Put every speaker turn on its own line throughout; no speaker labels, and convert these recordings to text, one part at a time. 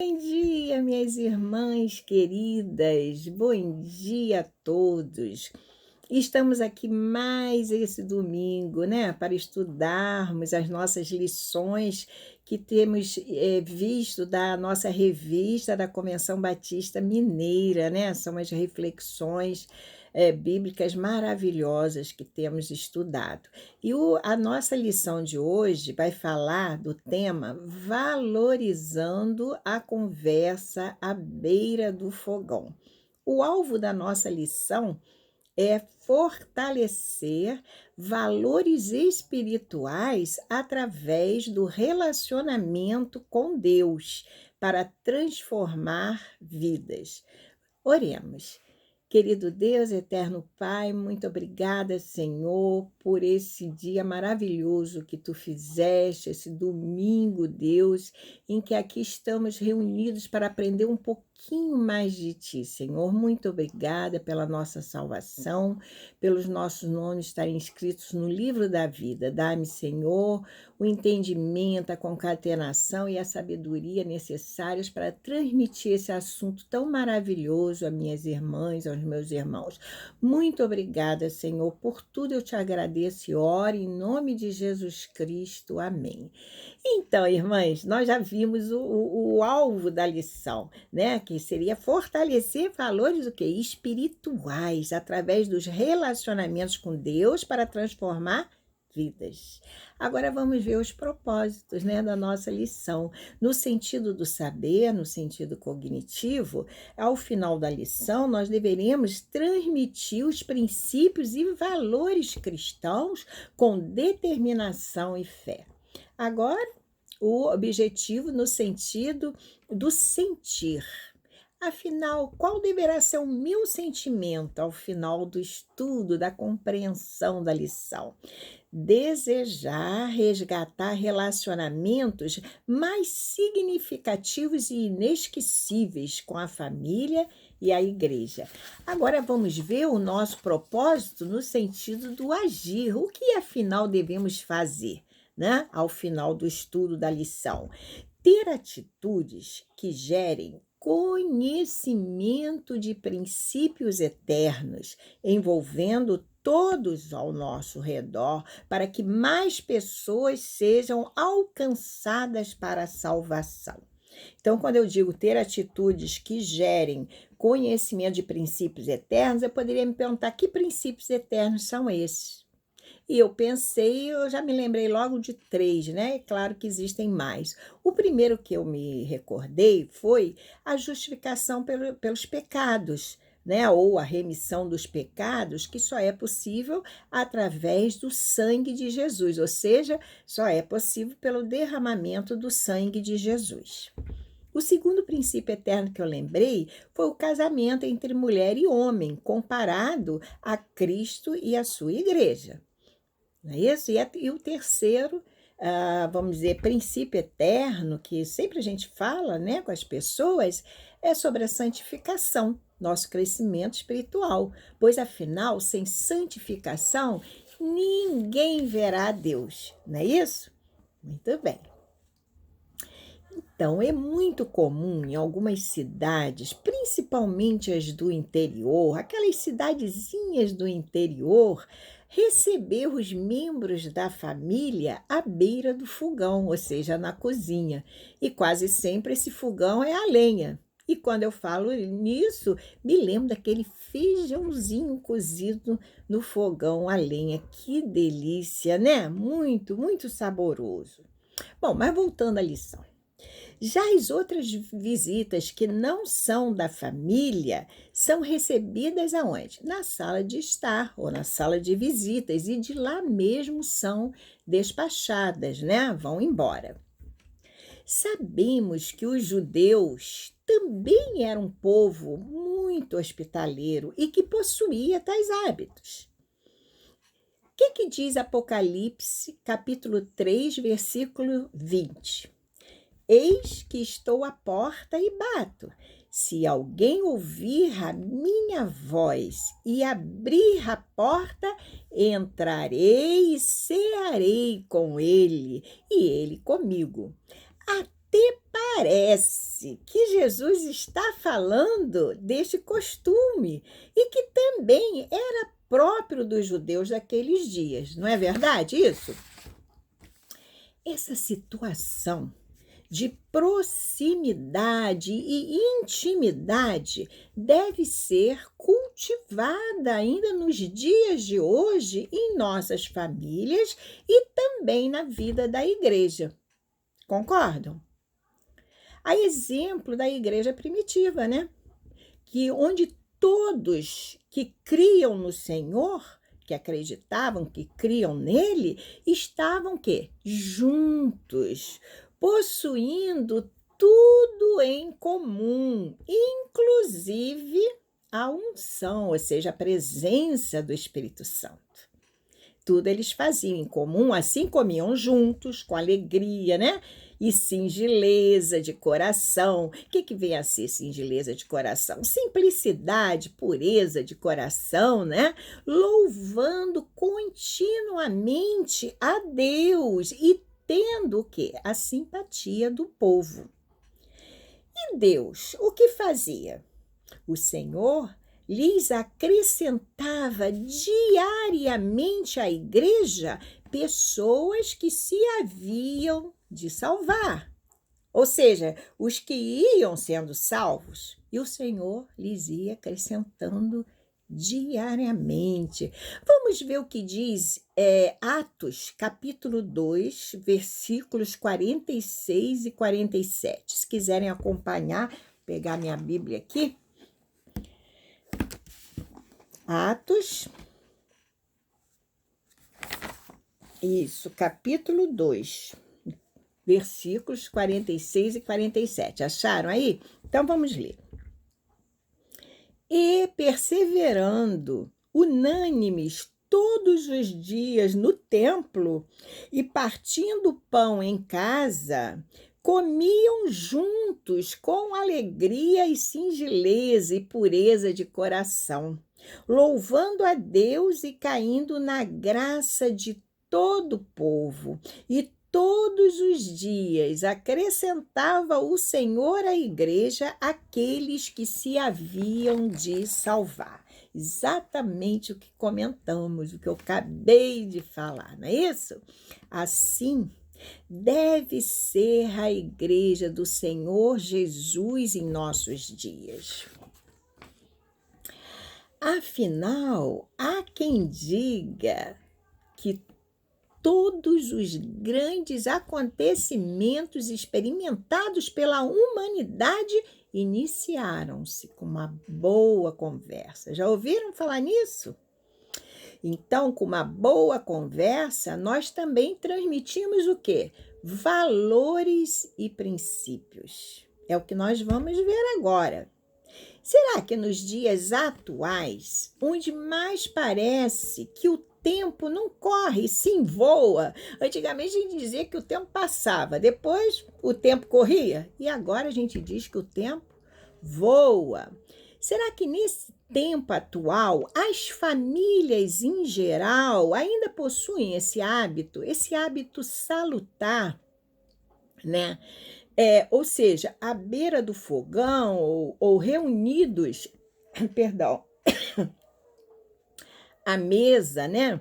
Bom dia, minhas irmãs queridas, bom dia a todos. Estamos aqui mais esse domingo, né, para estudarmos as nossas lições que temos visto da nossa revista da Convenção Batista Mineira, né? São as reflexões bíblicas maravilhosas que temos estudado. E a nossa lição de hoje vai falar do tema Valorizando a Conversa à Beira do Fogão. O alvo da nossa lição é fortalecer valores espirituais através do relacionamento com Deus para transformar vidas. Oremos. Querido Deus, eterno Pai, muito obrigada, Senhor, por esse dia maravilhoso que tu fizeste, esse domingo, Deus, em que aqui estamos reunidos para aprender um pouquinho mais de ti, Senhor. Muito obrigada pela nossa salvação, pelos nossos nomes estarem inscritos no livro da vida. Dá-me, Senhor, o entendimento, a concatenação e a sabedoria necessárias para transmitir esse assunto tão maravilhoso a minhas irmãs, aos meus irmãos. Muito obrigada, Senhor, por tudo eu te agradeço e oro em nome de Jesus Cristo. Amém. Então, irmãs, nós já vimos o alvo da lição, né? Que seria fortalecer valores o quê? Espirituais, através dos relacionamentos com Deus para transformar vidas. Agora vamos ver os propósitos, né, da nossa lição. No sentido do saber, no sentido cognitivo, ao final da lição, nós deveremos transmitir os princípios e valores cristãos com determinação e fé. Agora, o objetivo no sentido do sentir. Afinal, qual deverá ser o meu sentimento ao final do estudo, da compreensão da lição? Desejar resgatar relacionamentos mais significativos e inesquecíveis com a família e a igreja. Agora vamos ver o nosso propósito no sentido do agir. O que afinal devemos fazer, né? Ao final do estudo da lição? Ter atitudes que gerem conhecimento de princípios eternos, envolvendo todos ao nosso redor, para que mais pessoas sejam alcançadas para a salvação. Então, quando eu digo ter atitudes que gerem conhecimento de princípios eternos, eu poderia me perguntar que princípios eternos são esses? E eu pensei, eu já me lembrei logo de 3, né? É claro que existem mais. O primeiro que eu me recordei foi a justificação pelos pecados, né? Ou a remissão dos pecados, que só é possível através do sangue de Jesus, ou seja, só é possível pelo derramamento do sangue de Jesus. O segundo princípio eterno que eu lembrei foi o casamento entre mulher e homem, comparado a Cristo e a sua igreja. Não é isso? E o terceiro, vamos dizer, princípio eterno, que sempre a gente fala, né, com as pessoas, é sobre a santificação, nosso crescimento espiritual. Pois, afinal, sem santificação, ninguém verá a Deus. Não é isso? Muito bem. Então, é muito comum em algumas cidades, principalmente as do interior, aquelas cidadezinhas do interior, receber os membros da família à beira do fogão, ou seja, na cozinha. E quase sempre esse fogão é a lenha. E quando eu falo nisso, me lembro daquele feijãozinho cozido no fogão a lenha. Que delícia, né? Muito, muito saboroso. Bom, mas voltando à lição. Já as outras visitas que não são da família são recebidas aonde? Na sala de estar ou na sala de visitas, e de lá mesmo são despachadas, né? Vão embora. Sabemos que os judeus também eram um povo muito hospitaleiro e que possuía tais hábitos. O que diz Apocalipse, capítulo 3, versículo 20? Eis que estou à porta e bato. Se alguém ouvir a minha voz e abrir a porta, entrarei e cearei com ele, e ele comigo. te parece que Jesus está falando deste costume e que também era próprio dos judeus daqueles dias, não é verdade isso? Essa situação de proximidade e intimidade deve ser cultivada ainda nos dias de hoje em nossas famílias e também na vida da igreja. Concordam? A exemplo da igreja primitiva, né? Que onde todos que criam no Senhor, que acreditavam, que criam nele, estavam quê? Juntos, possuindo tudo em comum, inclusive a unção, ou seja, a presença do Espírito Santo. Tudo eles faziam em comum, assim comiam juntos, com alegria, né? E singeleza de coração. O que vem a ser singeleza de coração? Simplicidade, pureza de coração, né? Louvando continuamente a Deus e tendo o quê? A simpatia do povo. E Deus, o que fazia? O Senhor lhes acrescentava diariamente à igreja pessoas que se haviam de salvar. Ou seja, os que iam sendo salvos. E o Senhor lhes ia acrescentando diariamente. Vamos ver o que diz Atos, capítulo 2, versículos 46 e 47. Se quiserem acompanhar, pegar minha Bíblia aqui. Atos, isso, capítulo 2, versículos 46 e 47. Acharam aí? Então vamos ler. E perseverando, unânimes todos os dias no templo e partindo pão em casa, comiam juntos com alegria e singeleza e pureza de coração, louvando a Deus e caindo na graça de todo o povo. E todos os dias acrescentava o Senhor à igreja aqueles que se haviam de salvar. Exatamente o que comentamos, o que eu acabei de falar, não é isso? Assim, deve ser a igreja do Senhor Jesus em nossos dias. Afinal, há quem diga que todos os grandes acontecimentos experimentados pela humanidade iniciaram-se com uma boa conversa. Já ouviram falar nisso? Então, com uma boa conversa, nós também transmitimos o quê? Valores e princípios. É o que nós vamos ver agora. Será que nos dias atuais, onde mais parece que o tempo não corre, sim voa? Antigamente a gente dizia que o tempo passava, depois o tempo corria, e agora a gente diz que o tempo voa. Será que nesse tempo atual, as famílias em geral ainda possuem esse hábito salutar, né? Ou seja, à beira do fogão ou reunidos, perdão, à mesa, né?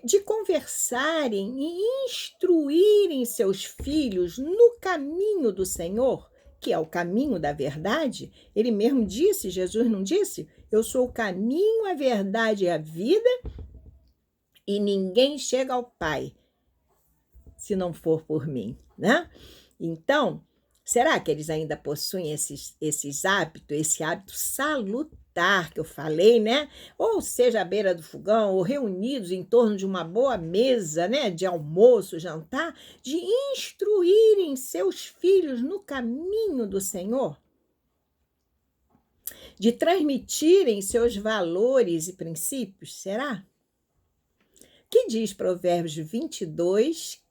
De conversarem e instruírem seus filhos no caminho do Senhor, que é o caminho da verdade. Ele mesmo disse, Jesus não disse? Eu sou o caminho, a verdade e a vida, e ninguém chega ao Pai se não for por mim, né? Então, será que eles ainda possuem esses hábitos, esse hábito salutar que eu falei, né? Ou seja, à beira do fogão, ou reunidos em torno de uma boa mesa, né? De almoço, jantar, de instruírem seus filhos no caminho do Senhor? De transmitirem seus valores e princípios, será? Que diz Provérbios 22,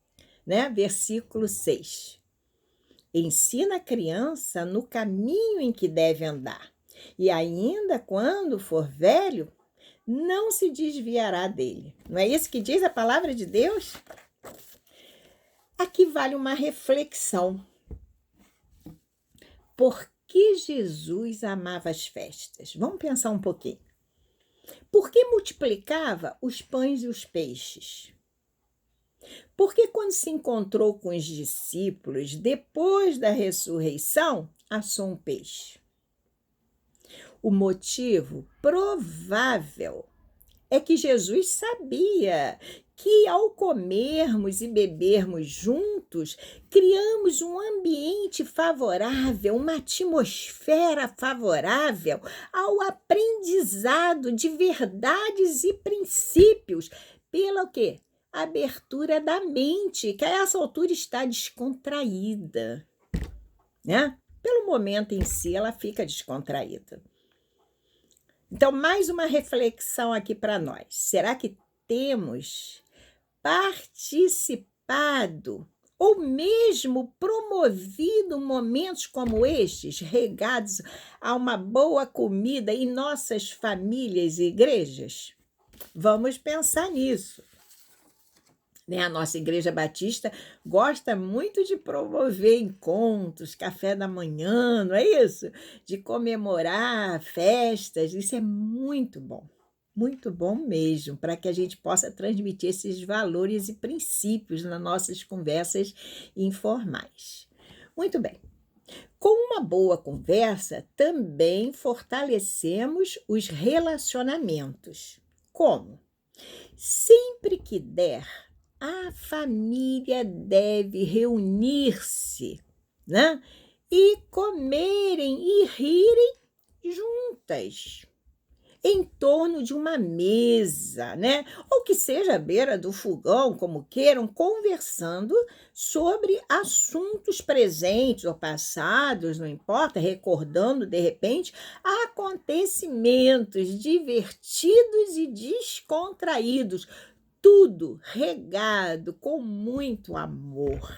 né? Versículo 6. Ensina a criança no caminho em que deve andar, e ainda quando for velho, não se desviará dele. Não é isso que diz a palavra de Deus? Aqui vale uma reflexão. Por que Jesus amava as festas? Vamos pensar um pouquinho. Por que multiplicava os pães e os peixes? Porque quando se encontrou com os discípulos, depois da ressurreição, assou um peixe. O motivo provável é que Jesus sabia que ao comermos e bebermos juntos, criamos um ambiente favorável, uma atmosfera favorável ao aprendizado de verdades e princípios, pela quê? Abertura da mente, que a essa altura está descontraída, né? Pelo momento em si, ela fica descontraída. Então, mais uma reflexão aqui para nós. Será que temos participado ou mesmo promovido momentos como estes, regados a uma boa comida em nossas famílias e igrejas? Vamos pensar nisso. A nossa Igreja Batista gosta muito de promover encontros, café da manhã, não é isso? De comemorar festas, isso é muito bom mesmo, para que a gente possa transmitir esses valores e princípios nas nossas conversas informais. Muito bem. Com uma boa conversa, também fortalecemos os relacionamentos. Como? Sempre que der, a família deve reunir-se, né? E comerem e rirem juntas, em torno de uma mesa, né? Ou que seja à beira do fogão, como queiram, conversando sobre assuntos presentes ou passados, não importa, recordando, de repente, acontecimentos divertidos e descontraídos, tudo regado com muito amor.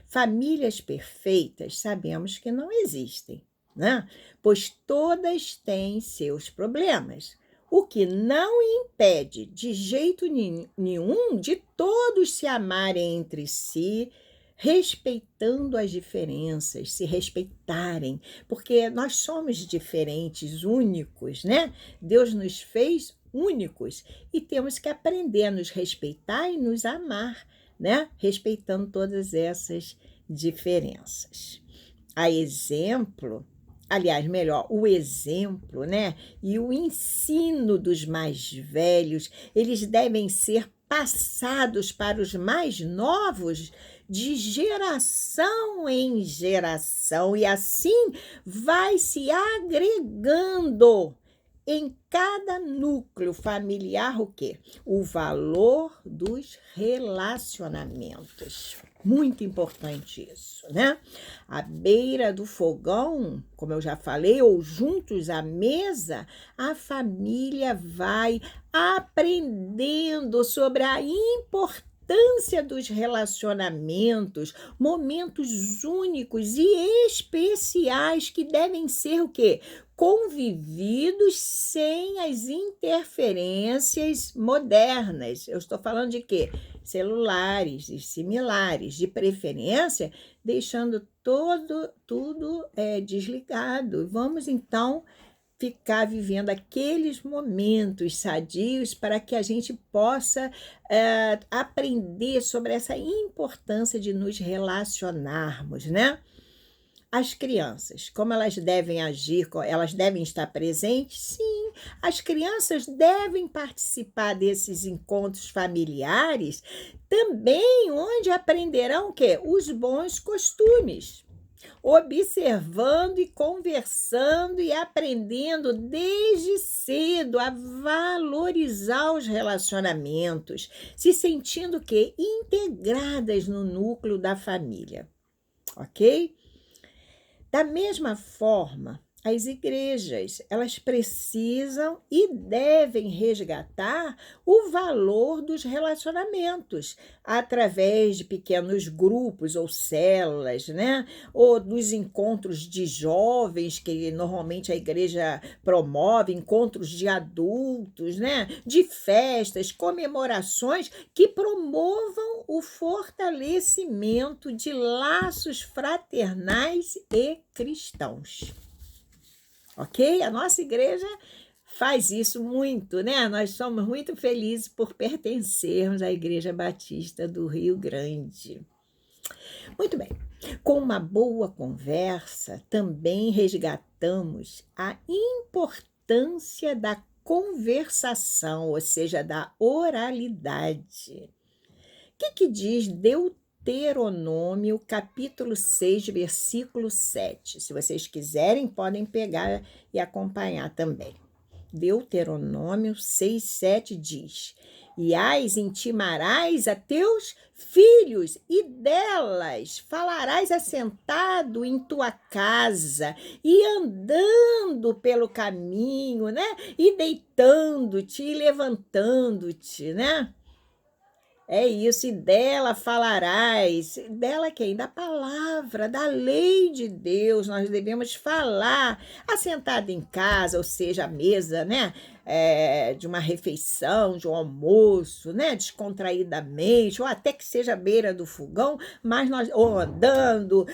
Famílias perfeitas sabemos que não existem, né? Pois todas têm seus problemas, o que não impede de jeito nenhum de todos se amarem entre si, respeitando as diferenças, se respeitarem, porque nós somos diferentes, únicos, né? Deus nos fez únicos e temos que aprender a nos respeitar e nos amar, né? Respeitando todas essas diferenças. A exemplo, aliás, melhor, o exemplo, né? E o ensino dos mais velhos, eles devem ser passados para os mais novos de geração em geração, e assim vai se agregando em cada núcleo familiar o quê? O valor dos relacionamentos. Muito importante isso, né? À beira do fogão, como eu já falei, ou juntos à mesa, a família vai aprendendo sobre a importância dos relacionamentos, momentos únicos e especiais que devem ser o quê? Convividos sem as interferências modernas. Eu estou falando de quê? Celulares e similares, de preferência, deixando tudo desligado. Vamos, então, ficar vivendo aqueles momentos sadios para que a gente possa aprender sobre essa importância de nos relacionarmos, né? As crianças, como elas devem agir, elas devem estar presentes? Sim, as crianças devem participar desses encontros familiares, também onde aprenderão o quê? Os bons costumes, observando e conversando e aprendendo desde cedo a valorizar os relacionamentos, se sentindo o quê? Integradas no núcleo da família, ok? Da mesma forma, as igrejas. Elas precisam e devem resgatar o valor dos relacionamentos através de pequenos grupos ou células, né? Ou dos encontros de jovens, que normalmente a igreja promove, encontros de adultos, né? De festas, comemorações que promovam o fortalecimento de laços fraternais e cristãos. Ok? A nossa igreja faz isso muito, né? Nós somos muito felizes por pertencermos à Igreja Batista do Rio Grande. Muito bem. Com uma boa conversa, também resgatamos a importância da conversação, ou seja, da oralidade. O que diz Deuteronômio, capítulo 6, versículo 7? Se vocês quiserem, podem pegar e acompanhar também. Deuteronômio 6, 7 diz: E as intimarás a teus filhos, e delas falarás assentado em tua casa, e andando pelo caminho, né? E deitando-te e levantando-te, né? É isso, e dela falarás, dela quem? Da palavra, da lei de Deus, nós devemos falar, assentado em casa, ou seja, à mesa, né? De uma refeição, de um almoço, né? Descontraídamente, ou até que seja à beira do fogão, mas nós, ou andando,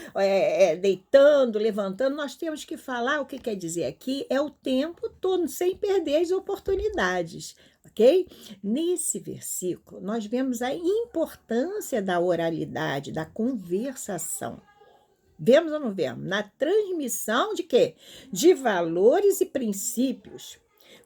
deitando, levantando, nós temos que falar. O que quer dizer aqui é o tempo todo, sem perder as oportunidades. Ok? Nesse versículo, nós vemos a importância da oralidade, da conversação. Vemos ou não vemos? Na transmissão de quê? De valores e princípios.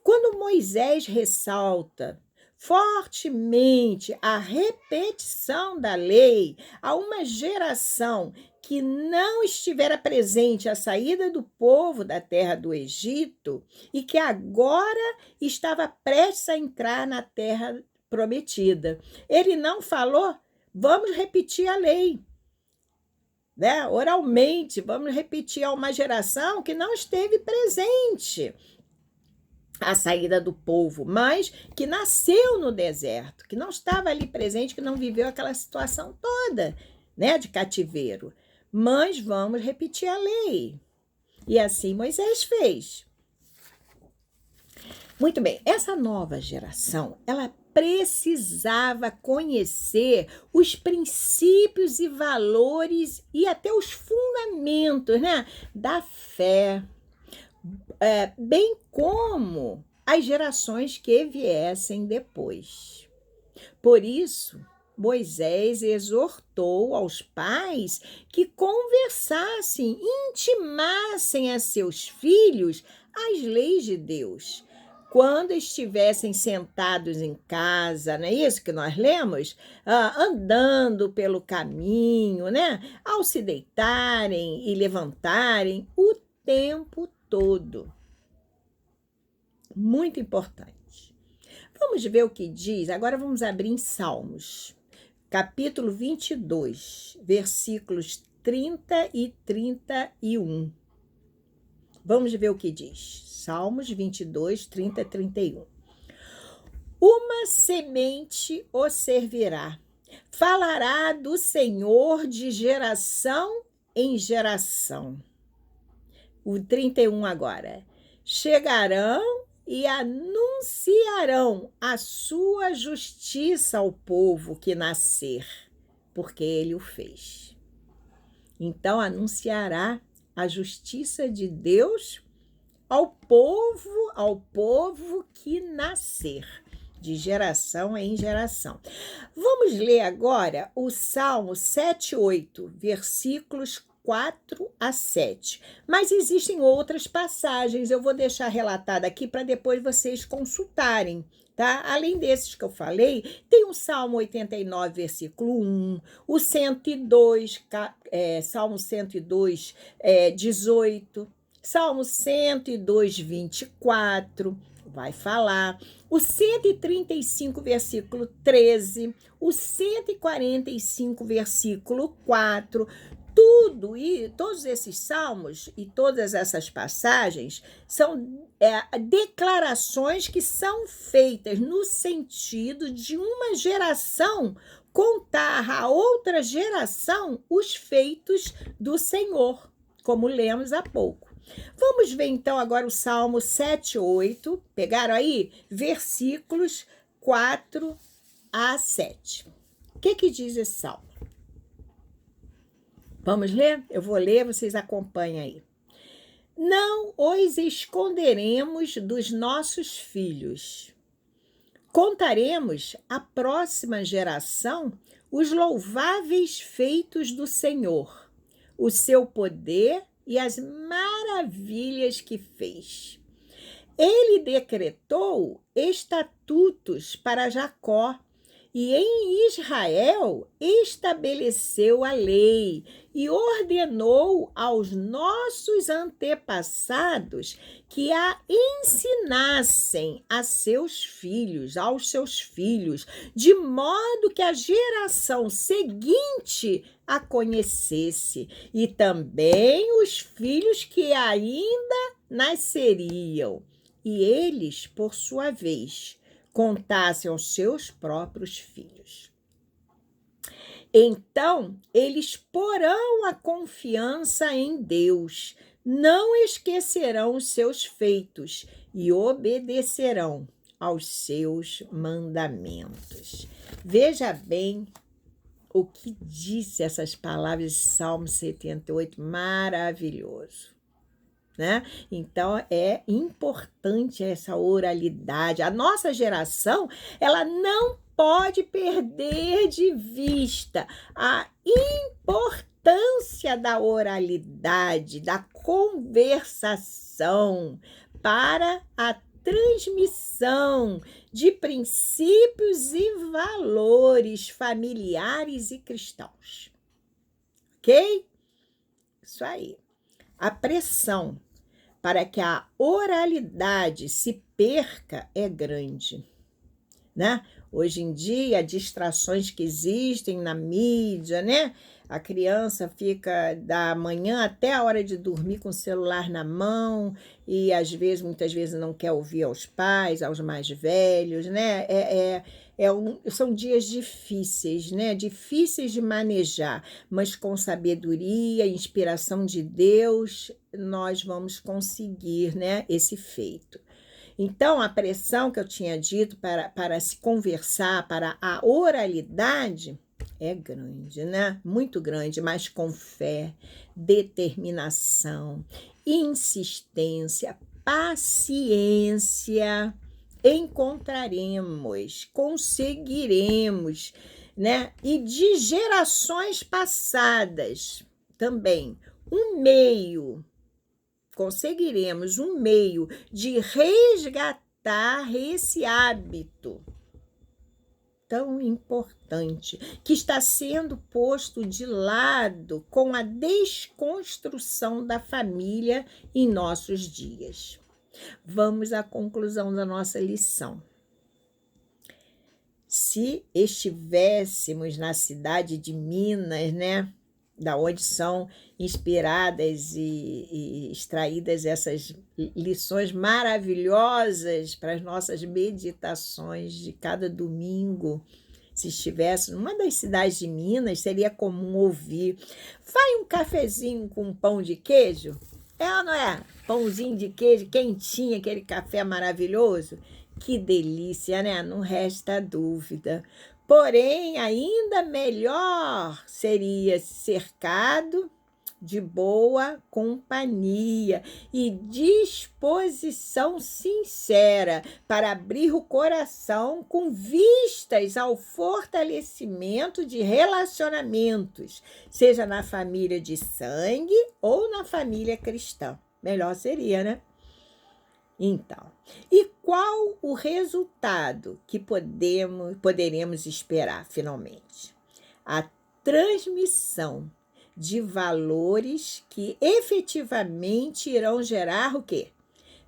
Quando Moisés ressalta fortemente a repetição da lei a uma geração que não estivera presente à saída do povo da terra do Egito e que agora estava prestes a entrar na terra prometida. Ele não falou, vamos repetir a lei, né? Oralmente, vamos repetir a uma geração que não esteve presente a saída do povo, mas que nasceu no deserto, que não estava ali presente, que não viveu aquela situação toda, né, de cativeiro. Mas vamos repetir a lei. E assim Moisés fez. Muito bem, essa nova geração, ela precisava conhecer os princípios e valores e até os fundamentos, né, da fé, bem como as gerações que viessem depois. Por isso, Moisés exortou aos pais que conversassem, intimassem a seus filhos as leis de Deus. Quando estivessem sentados em casa, não é isso que nós lemos? Andando pelo caminho, né? Ao se deitarem e levantarem, o tempo todo. Muito importante. Vamos ver o que diz. Agora vamos abrir em Salmos, capítulo 22, versículos 30 e 31. Vamos ver o que diz. Salmos 22, 30 e 31. Uma semente o servirá. Falará do Senhor de geração em geração. O 31 agora. Chegarão e anunciarão a sua justiça ao povo que nascer, porque ele o fez. Então anunciará a justiça de Deus ao povo que nascer, de geração em geração. Vamos ler agora o Salmo 7, 8, versículos 4 a 7. Mas existem outras passagens, eu vou deixar relatada aqui para depois vocês consultarem, tá? Além desses que eu falei, tem o Salmo 89, versículo 1, o 102, Salmo 102, 18, Salmo 102, 24, vai falar, o 135, versículo 13, o 145, versículo 4, Tudo e todos esses salmos e todas essas passagens são declarações que são feitas no sentido de uma geração contar a outra geração os feitos do Senhor, como lemos há pouco. Vamos ver então agora o Salmo 7, 8. Pegaram aí? Versículos 4 a 7. O que diz esse salmo? Vamos ler? Eu vou ler, vocês acompanhem aí. Não os esconderemos dos nossos filhos. Contaremos à próxima geração os louváveis feitos do Senhor, o seu poder e as maravilhas que fez. Ele decretou estatutos para Jacó, e em Israel estabeleceu a lei e ordenou aos nossos antepassados que a ensinassem aos seus filhos, de modo que a geração seguinte a conhecesse, e também os filhos que ainda nasceriam, e eles, por sua vez, contassem aos seus próprios filhos. Então, eles porão a confiança em Deus, não esquecerão os seus feitos e obedecerão aos seus mandamentos. Veja bem o que disse essas palavras de Salmo 78, maravilhoso. Né? Então, é importante essa oralidade. A nossa geração, ela não pode perder de vista a importância da oralidade, da conversação para a transmissão de princípios e valores familiares e cristãos. Ok? Isso aí. A pressão para que a oralidade se perca é grande, né? Hoje em dia, distrações que existem na mídia, né? A criança fica da manhã até a hora de dormir com o celular na mão e, muitas vezes, não quer ouvir aos pais, aos mais velhos, né? São dias difíceis, né? Difíceis de manejar, mas com sabedoria e inspiração de Deus, nós vamos conseguir, né, esse feito. Então, a pressão que eu tinha dito para se conversar, para a oralidade, é grande, né? Muito grande, mas com fé, determinação, insistência, paciência, conseguiremos, né? E de gerações passadas também, conseguiremos um meio de resgatar esse hábito tão importante que está sendo posto de lado com a desconstrução da família em nossos dias. Vamos à conclusão da nossa lição. Se estivéssemos na cidade de Minas, né, da onde são inspiradas e extraídas essas lições maravilhosas para as nossas meditações de cada domingo, se estivesse numa das cidades de Minas, seria comum ouvir: vai um cafezinho com pão de queijo? É ou não é? Pãozinho de queijo, quentinho, aquele café maravilhoso. Que delícia, né? Não resta dúvida. Porém, ainda melhor seria cercado de boa companhia e disposição sincera para abrir o coração com vistas ao fortalecimento de relacionamentos, seja na família de sangue ou na família cristã. Melhor seria, né? Então, e qual o resultado que poderemos esperar, finalmente? A transmissão de valores que efetivamente irão gerar o quê?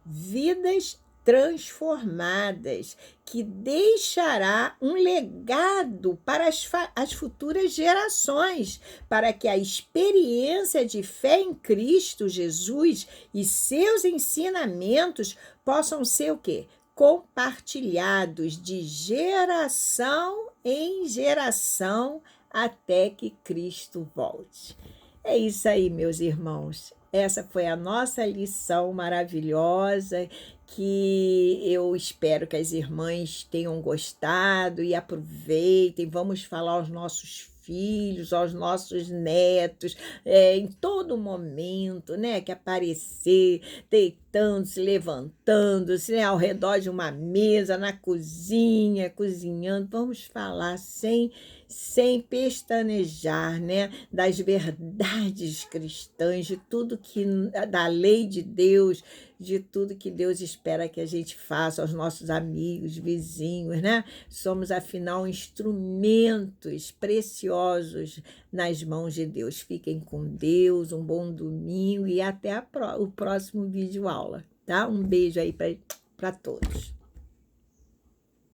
Vidas transformadas, que deixará um legado para as futuras gerações, para que a experiência de fé em Cristo Jesus e seus ensinamentos possam ser o quê? Compartilhados de geração em geração até que Cristo volte. É isso aí, meus irmãos. Essa foi a nossa lição maravilhosa, que eu espero que as irmãs tenham gostado e aproveitem. Vamos falar aos nossos filhos, aos nossos netos, em todo momento, né? Que aparecer, deitando-se, levantando-se, né? Ao redor de uma mesa, na cozinha, cozinhando. Vamos falar sem pestanejar, né? Das verdades cristãs, de tudo que, da lei de Deus, de tudo que Deus espera que a gente faça aos nossos amigos, vizinhos, né? Somos, afinal, instrumentos preciosos nas mãos de Deus. Fiquem com Deus, um bom domingo e até o próximo vídeo aula, tá? Um beijo aí para todos.